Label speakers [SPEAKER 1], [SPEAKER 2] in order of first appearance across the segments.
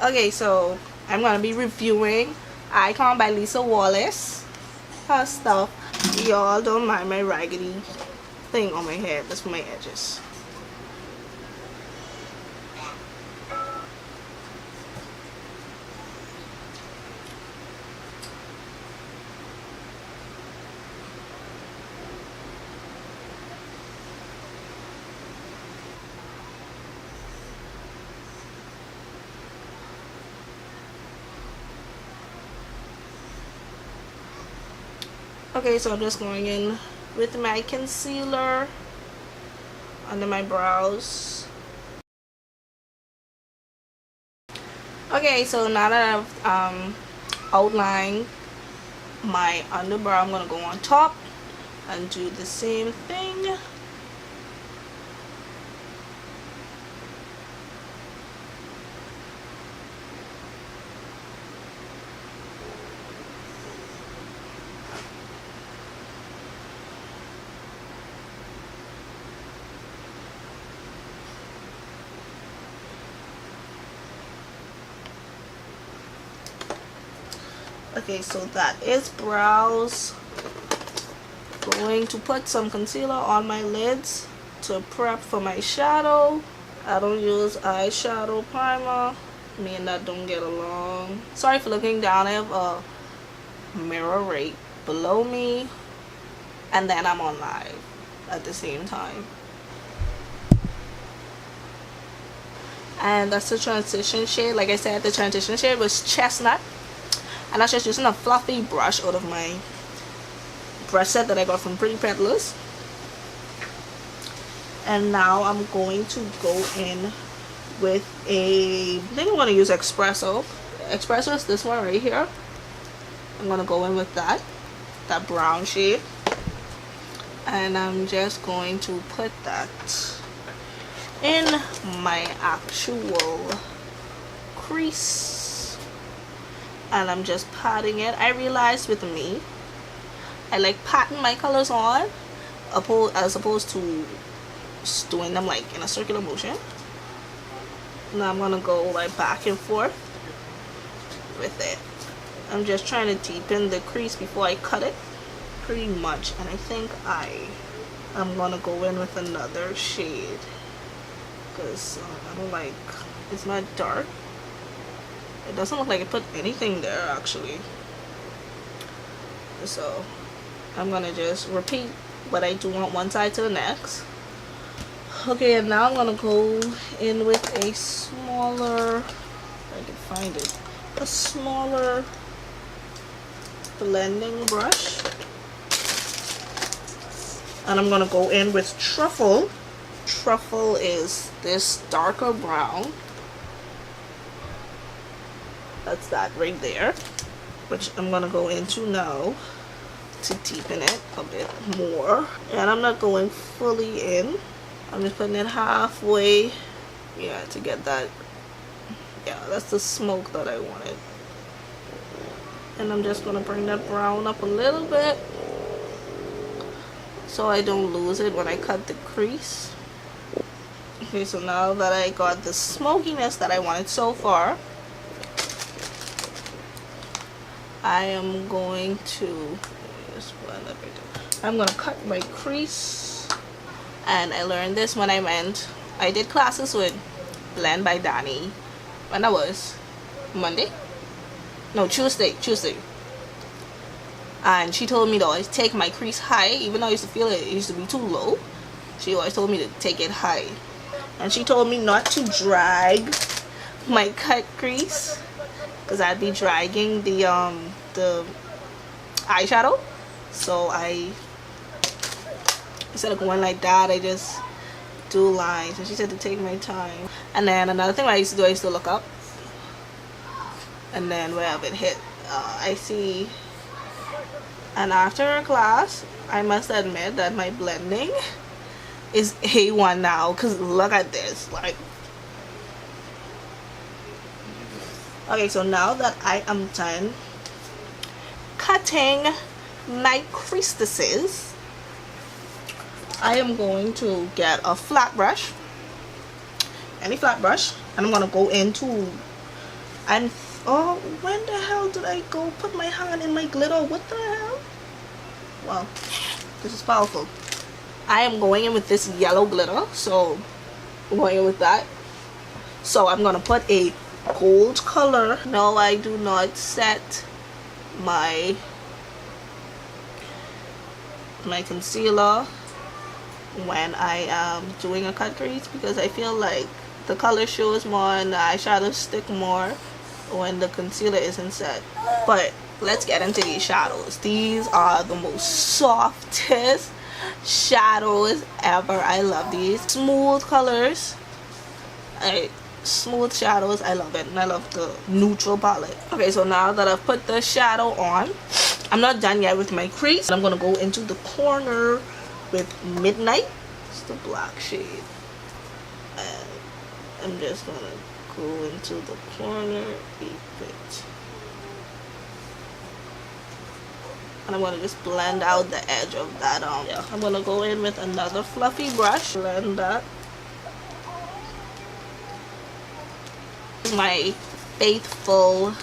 [SPEAKER 1] Okay, so I'm gonna be reviewing Icon by Lisa Wallace. Her stuff. Y'all don't mind my raggedy thing on my head. That's for my edges. Okay, so I'm just going in with my concealer under my brows. Okay, so now that I've outlined my underbrow, I'm gonna go on top and do the same thing. Okay, so that is brows. Going to put some concealer on my lids to prep for my shadow. I don't use eyeshadow primer. Me and that don't get along. Sorry for looking down. I have a mirror right below me, and then I'm on live at the same time. And that's the transition shade. Like I said, the transition shade was chestnut. And I was just using a fluffy brush out of my brush set that I got from Pretty Peddlers. And now I'm going to go in with I think I'm going to use Espresso. Espresso is this one right here. I'm going to go in with that brown shade. And I'm just going to put that in my actual crease. And I'm just patting it. I realized with me, I like patting my colors on as opposed to doing them like in a circular motion. Now I'm gonna go like back and forth with it. I'm just trying to deepen the crease before I cut it pretty much. And I think I'm gonna go in with another shade because I don't like, it's not dark. It doesn't look like I put anything there actually. So I'm gonna just repeat what I do on one side to the next. Okay, and now I'm gonna go in with a smaller, if I can find it, a smaller blending brush. And I'm gonna go in with Truffle. Truffle is this darker brown. That's that right there, which I'm gonna go into now to deepen it a bit more. And I'm not going fully in. I'm just putting it halfway, yeah, to get that. Yeah, that's the smoke that I wanted. And I'm just gonna bring that brown up a little bit so I don't lose it when I cut the crease. Okay, so now that I got the smokiness that I wanted so far, I am going to just blend up right there. I'm gonna cut my crease, and I learned this when I did classes with Blend by Danny. When that was Monday? No, Tuesday. And she told me to always take my crease high, even though I used to feel it used to be too low. She always told me to take it high, and she told me not to drag my cut crease, because I'd be dragging the eyeshadow. So instead of going like that, I just do lines. And she said to take my time. And then another thing I used to do, I used to look up, and then wherever it hit, I see. And after a class, I must admit that my blending is A1 now, because look at this, like. Okay, so now that I am done cutting my creases, I am going to get a flat brush, any flat brush, and I'm going to go into And oh, when the hell did I go put my hand in my glitter? What the hell? Wow, this is powerful. I am going in with this yellow glitter, so I'm going in with that. So I'm gonna put a gold color. No, I do not set my concealer when I am doing a cut crease, because I feel like the color shows more and the eyeshadows stick more when the concealer isn't set. But let's get into these shadows. These are the most softest shadows ever. I love these smooth colors. Smooth shadows, I love it. And I love the neutral palette. Okay, so now that I've put the shadow on, I'm not done yet with my crease. I'm gonna go into the corner with Midnight. It's the black shade, and I'm just gonna go into the corner a bit, and I'm gonna just blend out the edge of that. Yeah, I'm gonna go in with another fluffy brush, blend that. My faithful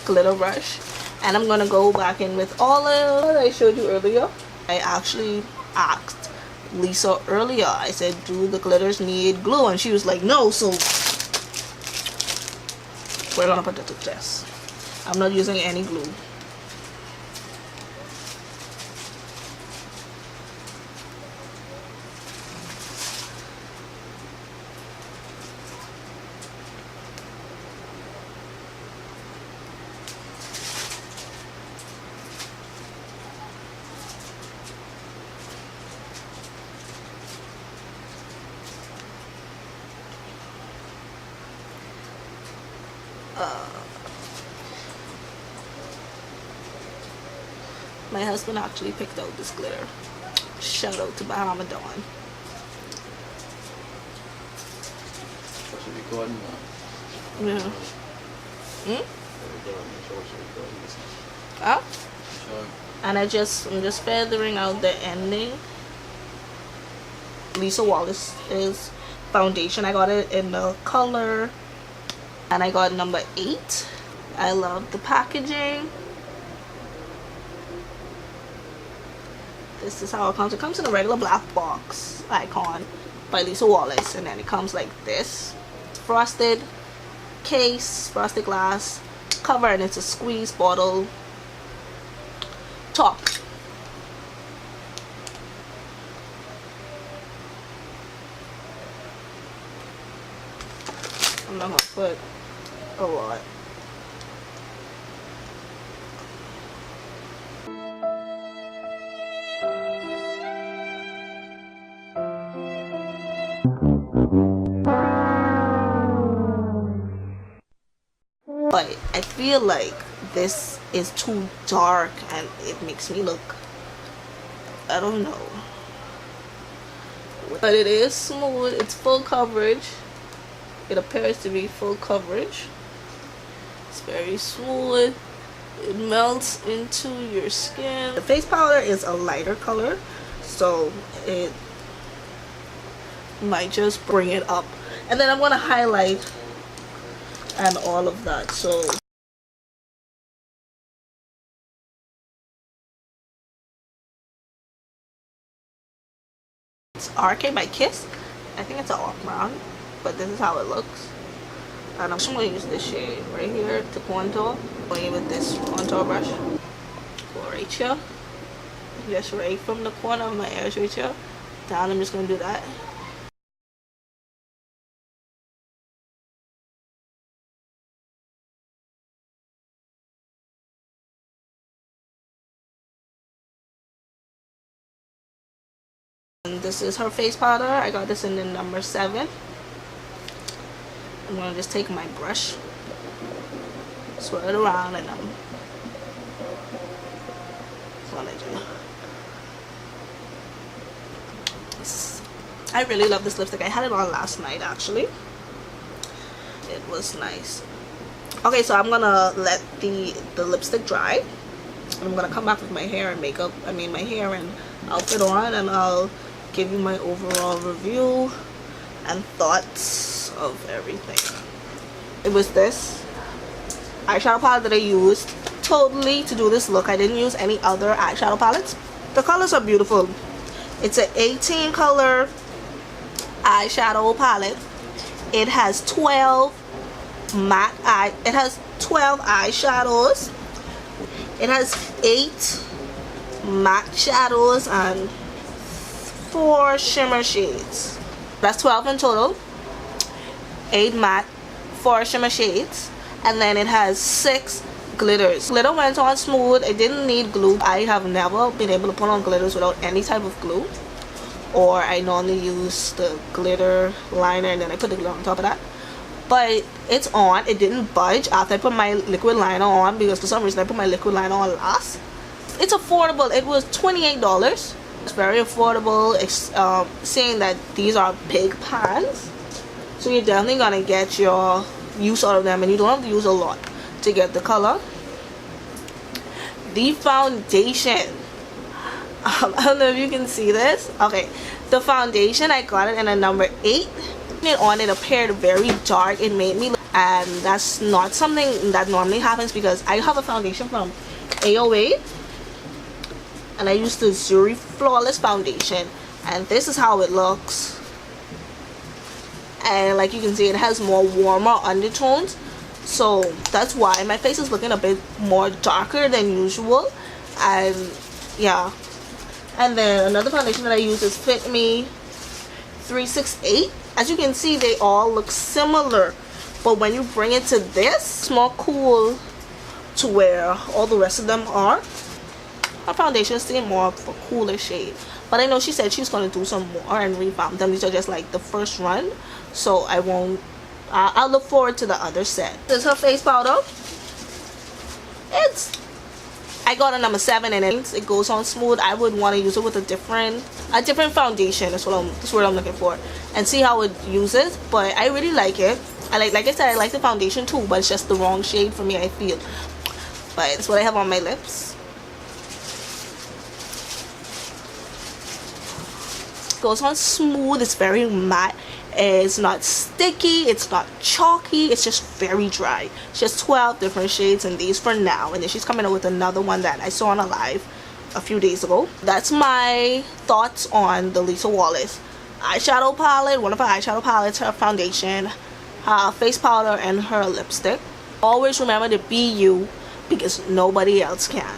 [SPEAKER 1] glitter brush, and I'm gonna go back in with all of what I showed you earlier. I actually asked Lisa earlier, I said, do the glitters need glue? And she was like, no. So we're gonna put it to the test. I'm not using any glue. My husband actually picked out this glitter. Shout out to Bahamianunicorn. Yeah. Oh? And I'm just feathering out the ending. Lisa Wallace is foundation. I got it in the color, and I got number 8. I love the packaging. This is how it comes. It comes in a regular black box icon by Lisa Wallace, and then it comes like this. Frosted case, frosted glass cover, and it's a squeeze bottle top. I'm not gonna put a lot. But I feel like this is too dark and it makes me look, I don't know. But it is smooth, it's full coverage. It appears to be full coverage. It's very smooth. It melts into your skin. The face powder is a lighter color, so it might just bring it up. And then I'm going to highlight and all of that. So it's RK by Kiss. I think it's an off brown, but this is how it looks. And I'm just going to use this shade right here to contour. Going with this contour brush. Go right here. Just right from the corner of my ears right here. Down, I'm just going to do that. And this is her face powder. I got this in the number 7. I'm going to just take my brush, swirl it around, and I'm going to do. I really love this lipstick. I had it on last night actually. It was nice. Okay, so I'm going to let the lipstick dry. I'm going to come back with my hair and makeup. I mean my hair and outfit on, and I'll give you my overall review and thoughts of everything. It was this eyeshadow palette that I used totally to do this look. I didn't use any other eyeshadow palettes. The colors are beautiful. It's an 18 color eyeshadow palette. It has 12 eyeshadows. It has 8 matte shadows and 4 shimmer shades. That's 12 in total. 8 matte, 4 shimmer shades, and then it has 6 glitters. Glitter went on smooth. It didn't need glue. I have never been able to put on glitters without any type of glue, or I normally use the glitter liner and then I put the glue on top of that. But it's on. It didn't budge after I put my liquid liner on, because for some reason I put my liquid liner on last. It's affordable. It was $28. It's very affordable. Saying that these are big pans, so you're definitely gonna get your use out of them, and you don't have to use a lot to get the color. The foundation, I don't know if you can see this. Okay, the foundation, I got it in a number 8. It appeared very dark. It made me, and that's not something that normally happens, because I have a foundation from AOA and I used the Zuri Flawless foundation, and this is how it looks. And like you can see, it has more warmer undertones, so that's why my face is looking a bit more darker than usual. And yeah, and then another foundation that I use is Fit Me 368. As you can see, they all look similar, but when you bring it to this, it's more cool to where all the rest of them are. Her foundation is still more of a cooler shade, but I know she said she's going to do some more and revamp them. These are just like the first run, so I won't. I'll look forward to the other set. This is her face powder. I got a number 7 and it goes on smooth. I would want to use it with a different foundation. That's what I'm looking for, and see how it uses. But I really like it. Like I said, I like the foundation too, but it's just the wrong shade for me, I feel. But it's what I have on my lips. Goes on smooth. It's very matte. It's not sticky, it's not chalky, it's just very dry. It's just 12 different shades in these for now, and then she's coming up with another one that I saw on a live a few days ago. That's my thoughts on the Lisa Wallace eyeshadow palette. One of her eyeshadow palettes, her foundation, her face powder, and her lipstick. Always remember to be you, because nobody else can.